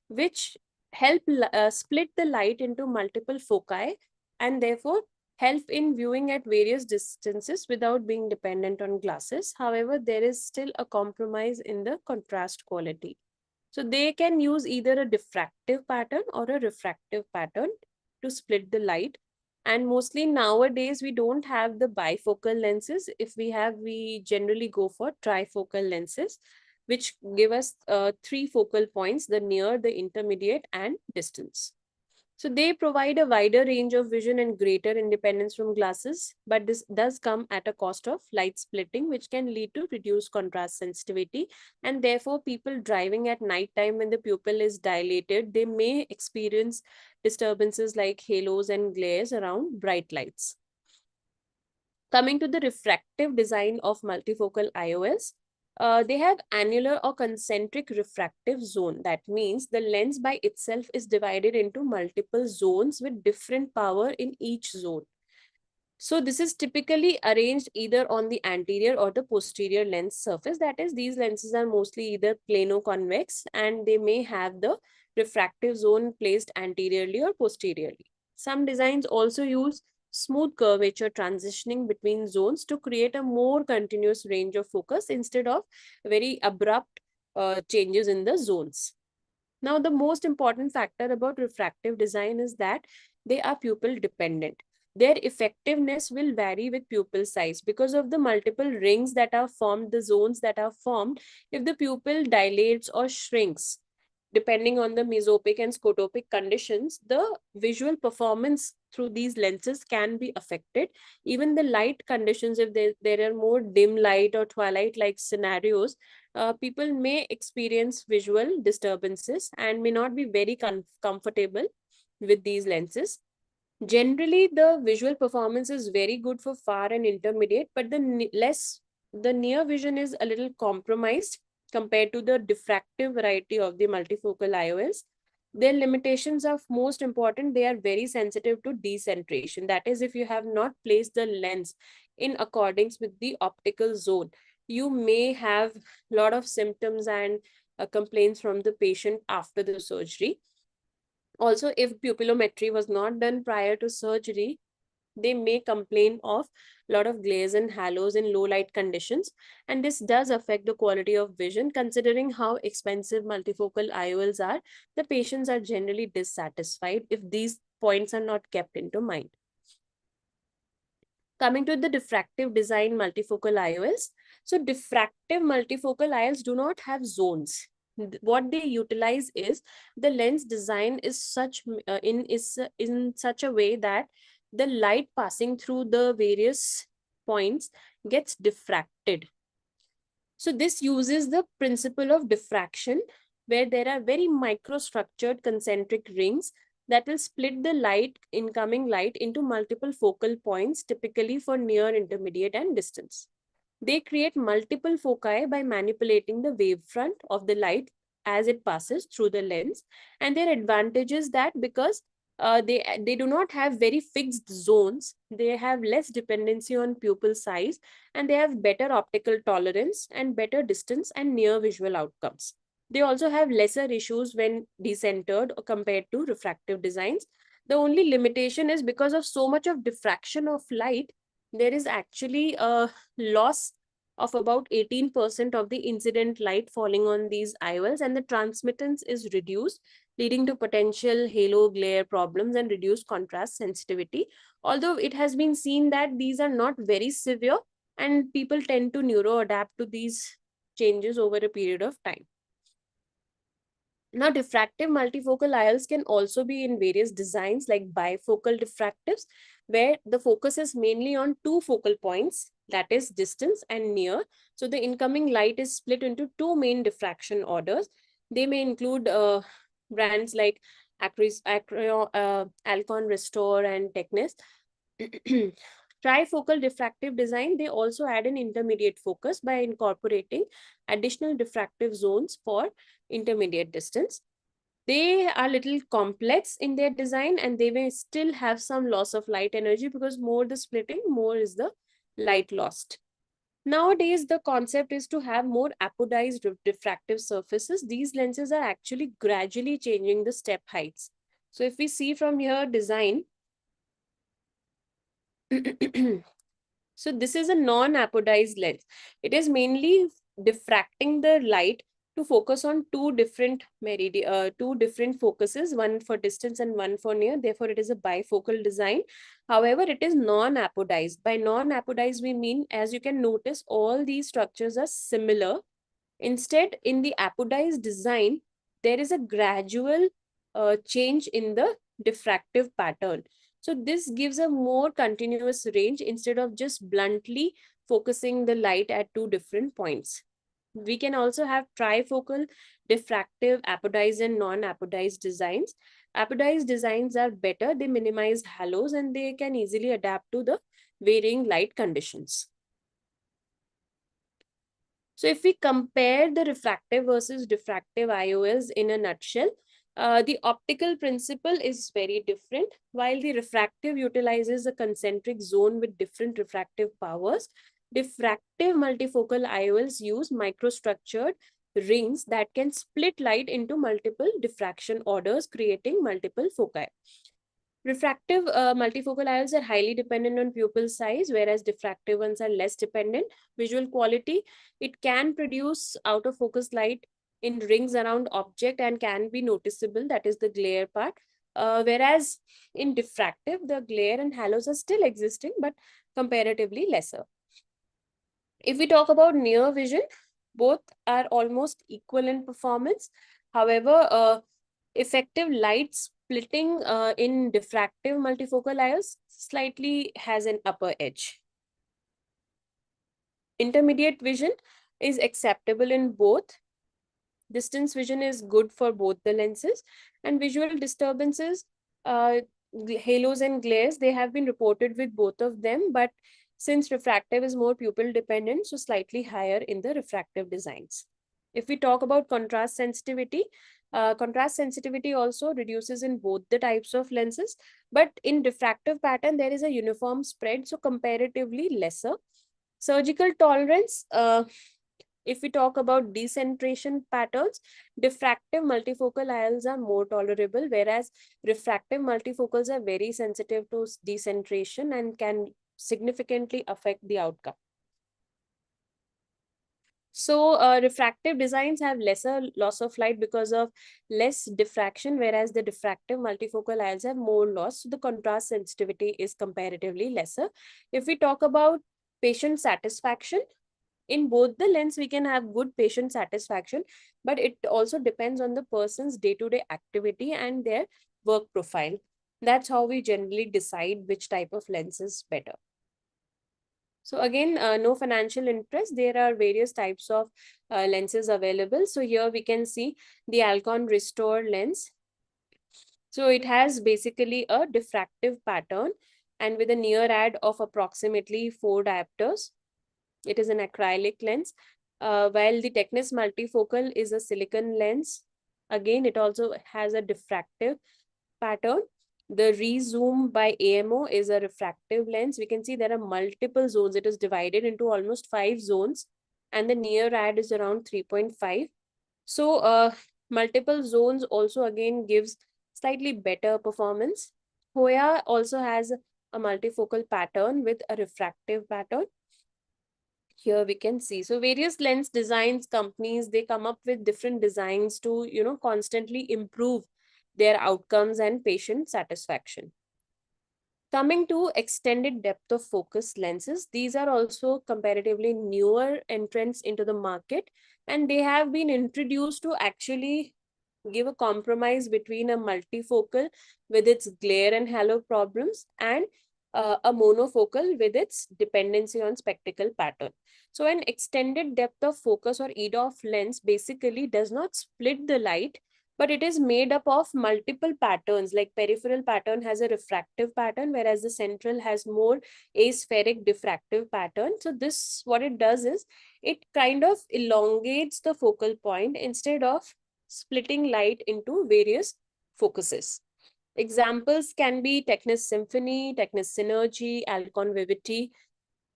which help split the light into multiple foci and therefore help in viewing at various distances without being dependent on glasses. However, there is still a compromise in the contrast quality. So they can use either a diffractive pattern or a refractive pattern to split the light. And mostly nowadays, we don't have the bifocal lenses. If we have, we generally go for trifocal lenses, which give us 3 focal points, the near, the intermediate, and distance. So they provide a wider range of vision and greater independence from glasses, but this does come at a cost of light splitting, which can lead to reduced contrast sensitivity. And therefore, people driving at night time when the pupil is dilated, they may experience disturbances like halos and glares around bright lights. Coming to the refractive design of multifocal IOLs, they have annular or concentric refractive zone. That means the lens by itself is divided into multiple zones with different power in each zone. So this is typically arranged either on the anterior or the posterior lens surface. That is, these lenses are mostly either plano-convex and they may have the refractive zone placed anteriorly or posteriorly. Some designs also use smooth curvature transitioning between zones to create a more continuous range of focus instead of very abrupt changes in the zones. Now, the most important factor about refractive design is that they are pupil dependent. Their effectiveness will vary with pupil size because of the multiple rings that are formed, the zones that are formed. If the pupil dilates or shrinks, depending on the mesopic and scotopic conditions, the visual performance through these lenses can be affected. Even the light conditions, if there are more dim light or twilight-like scenarios, people may experience visual disturbances and may not be very comfortable with these lenses. Generally, the visual performance is very good for far and intermediate, but the near vision is a little compromised compared to the diffractive variety of the multifocal IOLs. Their limitations are most important. They are very sensitive to decentration. That is, if you have not placed the lens in accordance with the optical zone, you may have a lot of symptoms and complaints from the patient after the surgery. Also, if pupillometry was not done prior to surgery, they may complain of a lot of glares and halos in low light conditions, and this does affect the quality of vision. Considering how expensive multifocal IOLs are, the patients are generally dissatisfied if these points are not kept into mind. Coming to the diffractive design multifocal IOLs. So diffractive multifocal IOLs do not have zones. What they utilize is the lens design is in such a way that the light passing through the various points gets diffracted. So this uses the principle of diffraction, where there are very microstructured concentric rings that will split the incoming light into multiple focal points, typically for near, intermediate, and distance. They create multiple foci by manipulating the wavefront of the light as it passes through the lens. And their advantage is that because they do not have very fixed zones, they have less dependency on pupil size, and they have better optical tolerance and better distance and near visual outcomes. They also have lesser issues when decentered compared to refractive designs. The only limitation is because of so much of diffraction of light, there is actually a loss of about 18% of the incident light falling on these IOLs, and the transmittance is reduced, leading to potential halo glare problems and reduced contrast sensitivity. Although it has been seen that these are not very severe, and people tend to neuroadapt to these changes over a period of time. Now, diffractive multifocal IOLs can also be in various designs like bifocal diffractives, where the focus is mainly on two focal points, that is distance and near. So the incoming light is split into two main diffraction orders. They may include brands like Alcon, Restore, and Technis. Trifocal diffractive design, they also add an intermediate focus by incorporating additional diffractive zones for intermediate distance. They are little complex in their design, and they may still have some loss of light energy because more the splitting, more is the light lost. Nowadays, the concept is to have more apodized diffractive surfaces. These lenses are actually gradually changing the step heights. So if we see from here design, so this is a non-apodized lens. It is mainly diffracting the light to focus on two different focuses, one for distance and one for near. Therefore, it is a bifocal design. However, it is non-apodized. By non-apodized, we mean, as you can notice, all these structures are similar. Instead, in the apodized design, there is a gradual change in the diffractive pattern. So this gives a more continuous range instead of just bluntly focusing the light at two different points. We can also have trifocal, diffractive, apodized, and non-apodized designs. Apodized designs are better. They minimize halos and they can easily adapt to the varying light conditions. So if we compare the refractive versus diffractive IOLs in a nutshell, the optical principle is very different. While the refractive utilizes a concentric zone with different refractive powers, diffractive multifocal IOLs use microstructured rings that can split light into multiple diffraction orders, creating multiple foci. Refractive multifocal IOLs are highly dependent on pupil size, whereas diffractive ones are less dependent. Visual quality, it can produce out of focus light in rings around object and can be noticeable, that is the glare part. Whereas in diffractive, the glare and halos are still existing, but comparatively lesser. If we talk about near vision, both are almost equal in performance. However, effective light splitting in diffractive multifocal IOLs slightly has an upper edge. Intermediate vision is acceptable in both. Distance vision is good for both the lenses, and visual disturbances, halos and glares, they have been reported with both of them, but since refractive is more pupil dependent, so slightly higher in the refractive designs. If we talk about contrast sensitivity also reduces in both the types of lenses, but in diffractive pattern, there is a uniform spread, so comparatively lesser. Surgical tolerance, If we talk about decentration patterns, diffractive multifocal IOLs are more tolerable, whereas refractive multifocals are very sensitive to decentration and can significantly affect the outcome. So refractive designs have lesser loss of light because of less diffraction, whereas the diffractive multifocal IOLs have more loss. So the contrast sensitivity is comparatively lesser. If we talk about patient satisfaction, in both the lens, we can have good patient satisfaction, but it also depends on the person's day-to-day activity and their work profile. That's how we generally decide which type of lens is better. So again, no financial interest. There are various types of lenses available. So here we can see the Alcon Restore lens. So it has basically a diffractive pattern and with a near add of approximately 4 diopters. It is an acrylic lens, while the Technis multifocal is a silicon lens. Again, it also has a diffractive pattern. The rezoom by AMO is a refractive lens. We can see there are multiple zones. It is divided into almost 5 zones, and the near add is around 3.5. So multiple zones also again gives slightly better performance. Hoya also has a multifocal pattern with a refractive pattern. Here we can see, so various lens designs companies, they come up with different designs to, constantly improve their outcomes and patient satisfaction. Coming to extended depth of focus lenses, these are also comparatively newer entrants into the market, and they have been introduced to actually give a compromise between a multifocal with its glare and halo problems and a monofocal with its dependency on spectacle pattern. So an extended depth of focus or EDOF lens basically does not split the light, but it is made up of multiple patterns. Like peripheral pattern has a refractive pattern, whereas the central has more aspheric diffractive pattern. So this, what it does is, it kind of elongates the focal point instead of splitting light into various focuses. Examples can be Technis Symphony, Technis Synergy, Alcon Vivity,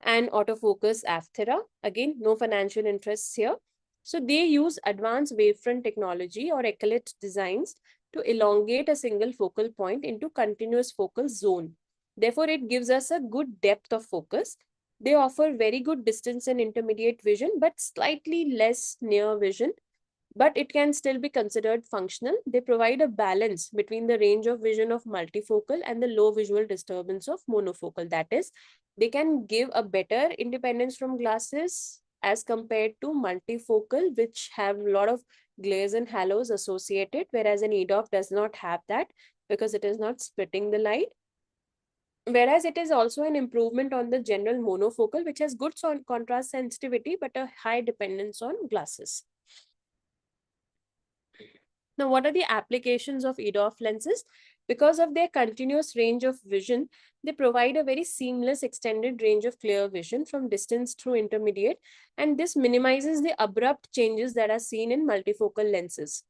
and Autofocus Aphthera. Again, no financial interests here. So they use advanced wavefront technology or echolith designs to elongate a single focal point into continuous focal zone. Therefore, it gives us a good depth of focus. They offer very good distance and intermediate vision, but slightly less near vision, but it can still be considered functional. They provide a balance between the range of vision of multifocal and the low visual disturbance of monofocal. That is, they can give a better independence from glasses as compared to multifocal, which have a lot of glares and halos associated, whereas an EDOF does not have that because it is not splitting the light. Whereas it is also an improvement on the general monofocal, which has good contrast sensitivity, but a high dependence on glasses. Now, what are the applications of EDOF lenses? Because of their continuous range of vision, they provide a very seamless extended range of clear vision from distance through intermediate, and this minimizes the abrupt changes that are seen in multifocal lenses.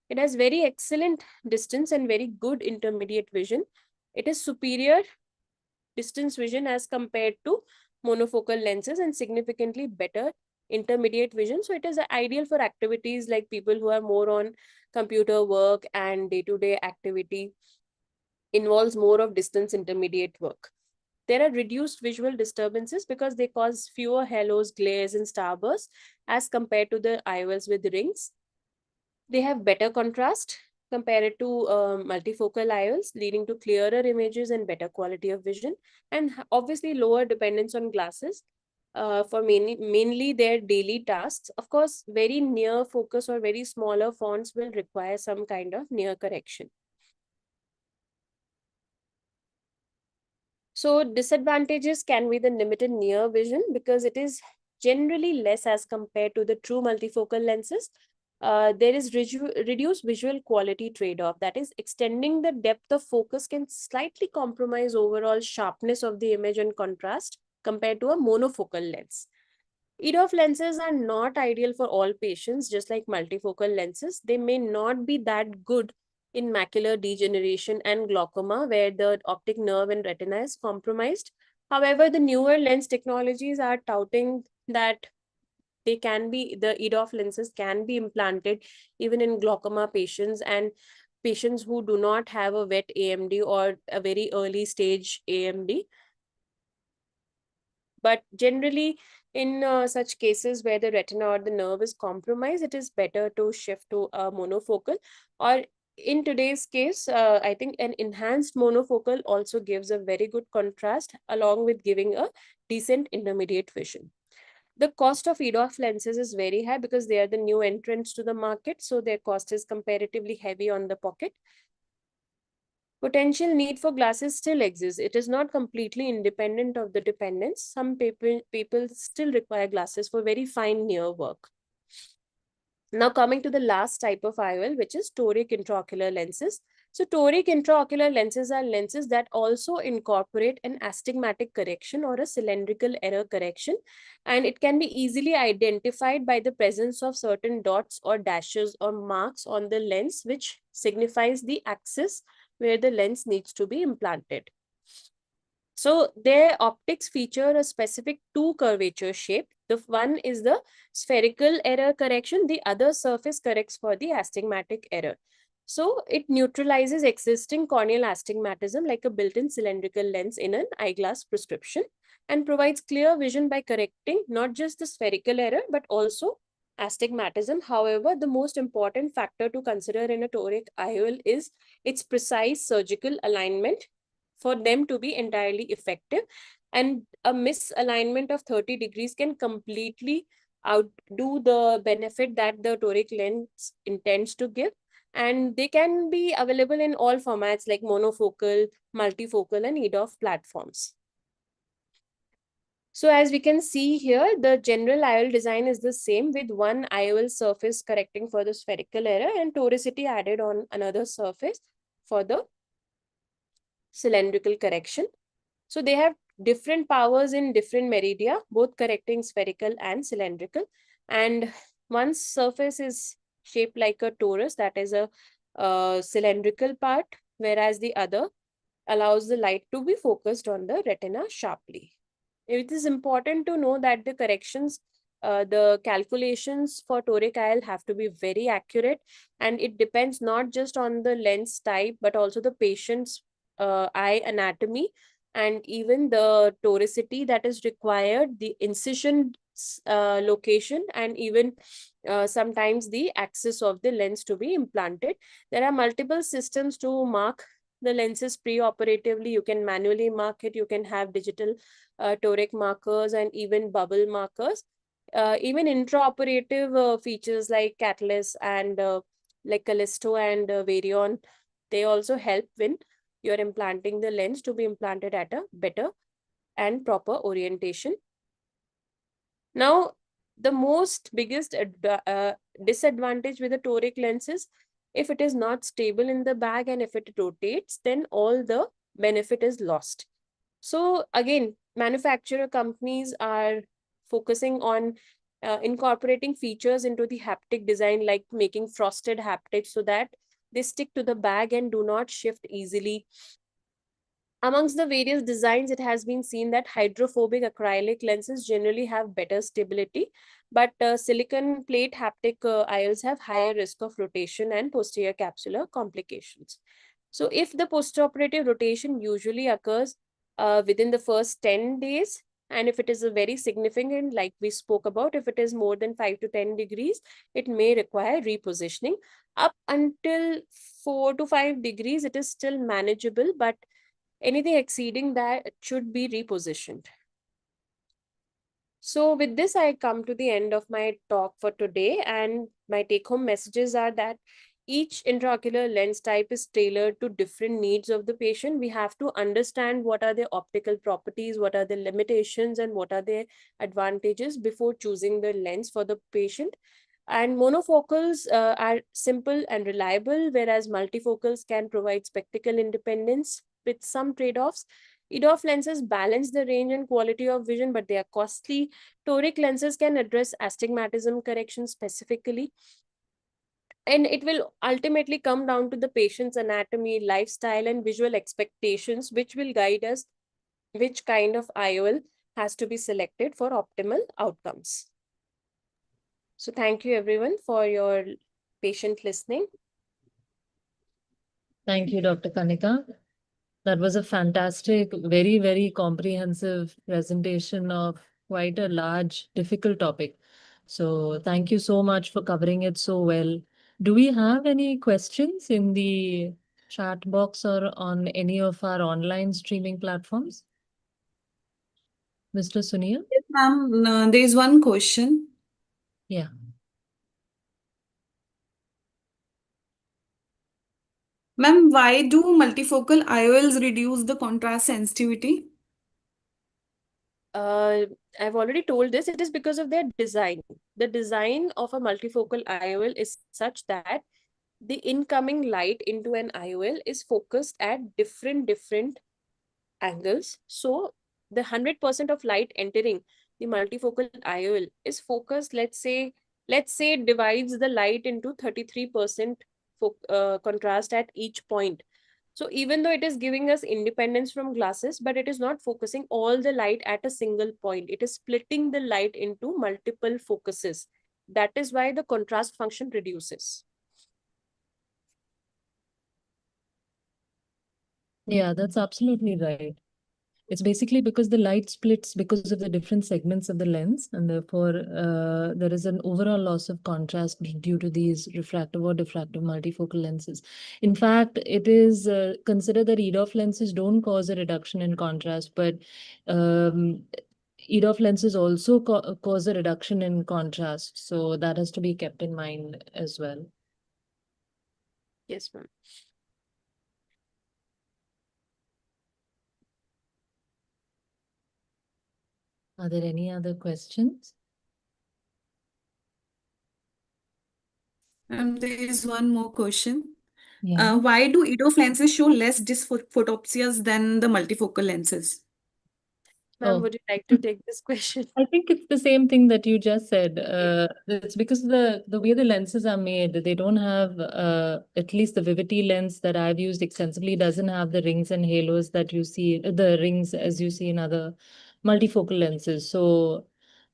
It has very excellent distance and very good intermediate vision. It is superior distance vision as compared to monofocal lenses and significantly better intermediate vision. So it is ideal for activities like people who are more on computer work and day-to-day activity involves more of distance intermediate work. There are reduced visual disturbances because they cause fewer halos, glares, and starbursts as compared to the IOLs with rings. They have better contrast compared to multifocal IOLs, leading to clearer images and better quality of vision, and obviously lower dependence on glasses for mainly their daily tasks. Of course, very near focus or very smaller fonts will require some kind of near correction. So disadvantages can be the limited near vision because it is generally less as compared to the true multifocal lenses. There is reduced visual quality trade-off. That is, extending the depth of focus can slightly compromise overall sharpness of the image and contrast compared to a monofocal lens. EDOF lenses are not ideal for all patients, just like multifocal lenses. They may not be that good in macular degeneration and glaucoma, where the optic nerve and retina is compromised. However, the newer lens technologies are touting that the EDOF lenses can be implanted even in glaucoma patients and patients who do not have a wet AMD or a very early stage AMD. But generally, in such cases where the retina or the nerve is compromised, it is better to shift to a monofocal, or in today's case, I think an enhanced monofocal also gives a very good contrast along with giving a decent intermediate vision. The cost of EDOF lenses is very high because they are the new entrants to the market, so their cost is comparatively heavy on the pocket. Potential need for glasses still exists. It is not completely independent of the dependence. Some people still require glasses for very fine near work. Now coming to the last type of IOL, which is toric intraocular lenses. So toric intraocular lenses are lenses that also incorporate an astigmatic correction or a cylindrical error correction, and it can be easily identified by the presence of certain dots or dashes or marks on the lens, which signifies the axis where the lens needs to be implanted. So their optics feature a specific two curvature shape. The one is the spherical error correction. The other surface corrects for the astigmatic error. So it neutralizes existing corneal astigmatism like a built-in cylindrical lens in an eyeglass prescription and provides clear vision by correcting not just the spherical error, but also astigmatism. However, the most important factor to consider in a toric IOL is its precise surgical alignment for them to be entirely effective. And a misalignment of 30 degrees can completely outdo the benefit that the toric lens intends to give. And they can be available in all formats like monofocal, multifocal, and EDOF platforms. So as we can see here, the general IOL design is the same with one IOL surface correcting for the spherical error and toricity added on another surface for the cylindrical correction. So they have different powers in different meridia, both correcting spherical and cylindrical. And one surface is shaped like a torus, that is a cylindrical part, whereas the other allows the light to be focused on the retina sharply. It is important to know that the corrections, the calculations for toric IOL have to be very accurate, and it depends not just on the lens type, but also the patient's eye anatomy and even the toricity that is required, the incision location, and even sometimes the axis of the lens to be implanted. There are multiple systems to mark the lenses pre-operatively. You can manually mark it. You can have digital toric markers and even bubble markers. Even intraoperative features like Catalyst and like Callisto and Varion, they also help when you're implanting the lens to be implanted at a better and proper orientation. Now, the biggest disadvantage with the toric lens is if it is not stable in the bag and if it rotates, then all the benefit is lost. So again, manufacturer companies are focusing on incorporating features into the haptic design, like making frosted haptics so that they stick to the bag and do not shift easily. Amongst the various designs, it has been seen that hydrophobic acrylic lenses generally have better stability, but silicon plate haptic IOLs have higher risk of rotation and posterior capsular complications. So if the postoperative rotation usually occurs within the first 10 days, and if it is a very significant, like we spoke about, if it is more than 5 to 10 degrees, it may require repositioning. Up until 4 to 5 degrees, it is still manageable, but anything exceeding that should be repositioned. So with this, I come to the end of my talk for today, and my take-home messages are that each intraocular lens type is tailored to different needs of the patient. We have to understand what are their optical properties, what are the limitations, and what are their advantages before choosing the lens for the patient. And monofocals are simple and reliable, whereas multifocals can provide spectacle independence with some trade-offs. EDOF lenses balance the range and quality of vision, but they are costly. Toric lenses can address astigmatism correction specifically. And it will ultimately come down to the patient's anatomy, lifestyle, and visual expectations, which will guide us which kind of IOL has to be selected for optimal outcomes. So thank you everyone for your patient listening. Thank you, Dr. Kanika. That was a fantastic, very, very comprehensive presentation of quite a large, difficult topic. So thank you so much for covering it so well. Do we have any questions in the chat box or on any of our online streaming platforms? Mr. Sunil? Yes, ma'am. There is one question. Yeah. Ma'am, why do multifocal IOLs reduce the contrast sensitivity? I've already told this, it is because of their design. The design of a multifocal IOL is such that the incoming light into an IOL is focused at different angles. So the 100% of light entering the multifocal IOL is focused, let's say it divides the light into 33% contrast at each point. So even though it is giving us independence from glasses, but it is not focusing all the light at a single point. It is splitting the light into multiple focuses. That is why the contrast function reduces. Yeah, that's absolutely right. It's basically because the light splits because of the different segments of the lens, and therefore there is an overall loss of contrast due to these refractive or diffractive multifocal lenses. In fact, it is considered that EDOF lenses don't cause a reduction in contrast, but EDOF lenses also cause a reduction in contrast. So that has to be kept in mind as well. Yes, ma'am. Are there any other questions? There is one more question. Yeah. Why do EDOF lenses show less dysphotopsias than the multifocal lenses? Ma'am, Oh. would you like to take this question? I think it's the same thing that you just said. It's because the way the lenses are made, they don't have, at least the Vivity lens that I've used extensively doesn't have the rings and halos that you see, the rings as you see in other multifocal lenses. So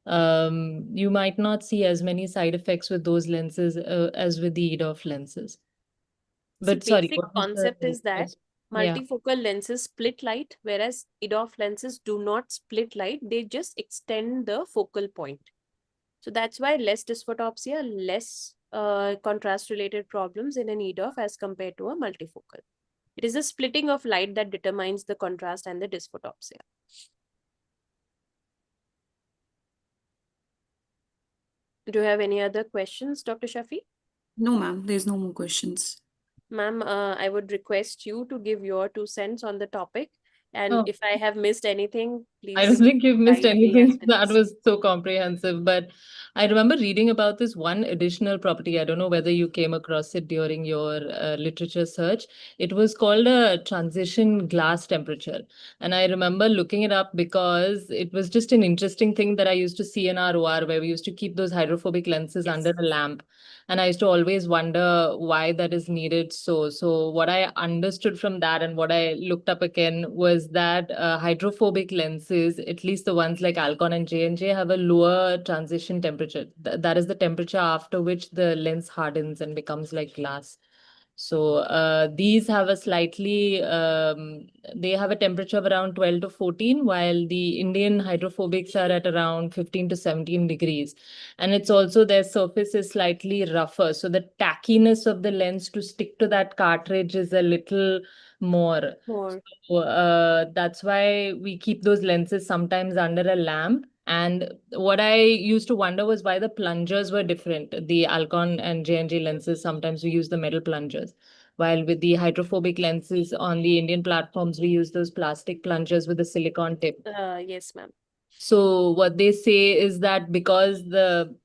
you might not see as many side effects with those lenses as with the EDOF lenses. So But sorry, basic what was concept the is that question? Yeah. multifocal lenses split light, whereas EDOF lenses do not split light. They just extend the focal point. So that's why less dysphotopsia, less contrast-related problems in an EDOF as compared to a multifocal. It is the splitting of light that determines the contrast and the dysphotopsia. Do you have any other questions, Dr. Shafi? No, ma'am. There's no more questions. Ma'am, I would request you to give your 2 cents on the topic. And Oh. if I have missed anything, I don't please think you've missed guide me as anything. it That is. was so comprehensive. But I remember reading about this one additional property. I don't know whether you came across it during your literature search. It was called a transition glass temperature. And I remember looking it up because it was just an interesting thing that I used to see in our OR where we used to keep those hydrophobic lenses Yes. under a lamp. And I used to always wonder why that is needed. So what I understood from that and what I looked up again was that hydrophobic lenses, at least the ones like Alcon and J&J, have a lower transition temperature. That is the temperature after which the lens hardens and becomes like glass. So these have a slightly, they have a temperature of around 12 to 14, while the Indian hydrophobics are at around 15 to 17 degrees. And it's also their surface is slightly rougher. So the tackiness of the lens to stick to that cartridge is a little more. So that's why we keep those lenses sometimes under a lamp. And what I used to wonder was why the plungers were different. The Alcon and J&J lenses, sometimes we use the metal plungers. While with the hydrophobic lenses on the Indian platforms, we use those plastic plungers with a silicone tip. Yes, ma'am. So what they say is that because the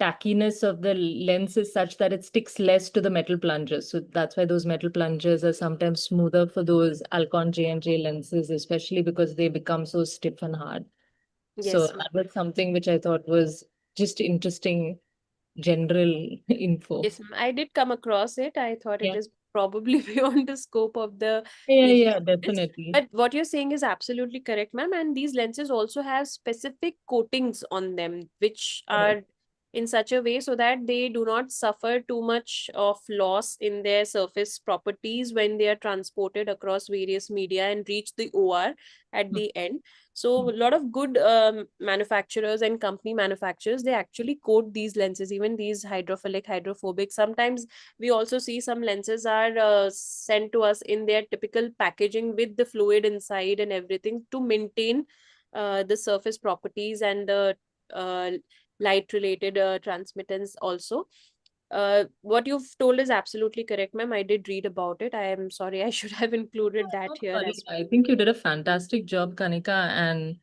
tackiness of the lens is such that it sticks less to the metal plungers. So that's why those metal plungers are sometimes smoother for those Alcon J&J lenses, especially because they become so stiff and hard. So Yes, that was something which I thought was just interesting general info. yes, ma'am. I did come across it. I thought it Yeah. is probably beyond the scope of the Yeah, nature yeah, of this. definitely. But what you're saying is absolutely correct, ma'am. And these lenses also have specific coatings on them, which are in such a way so that they do not suffer too much of loss in their surface properties when they are transported across various media and reach the OR at the end. So a lot of good manufacturers and company manufacturers, they actually coat these lenses, even these hydrophilic, hydrophobic. Sometimes we also see some lenses are sent to us in their typical packaging with the fluid inside and everything to maintain the surface properties and the light related transmittance also. What you've told is absolutely correct, ma'am. I did read about it. I am sorry, I should have included that Don't here worry. as well. I think you did a fantastic job, Kanika, and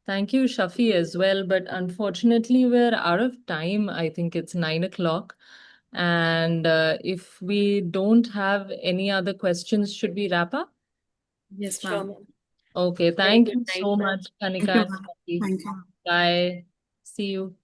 thank you, Shafi, as well. But unfortunately, we're out of time. I think it's 9 o'clock. And if we don't have any other questions, should we wrap up? Yes, Sure, ma'am. ma'am. Okay, Very thank good you night, so ma'am. much, Thank you, Kanika and ma'am. Shafi. Thank you. Bye. See you.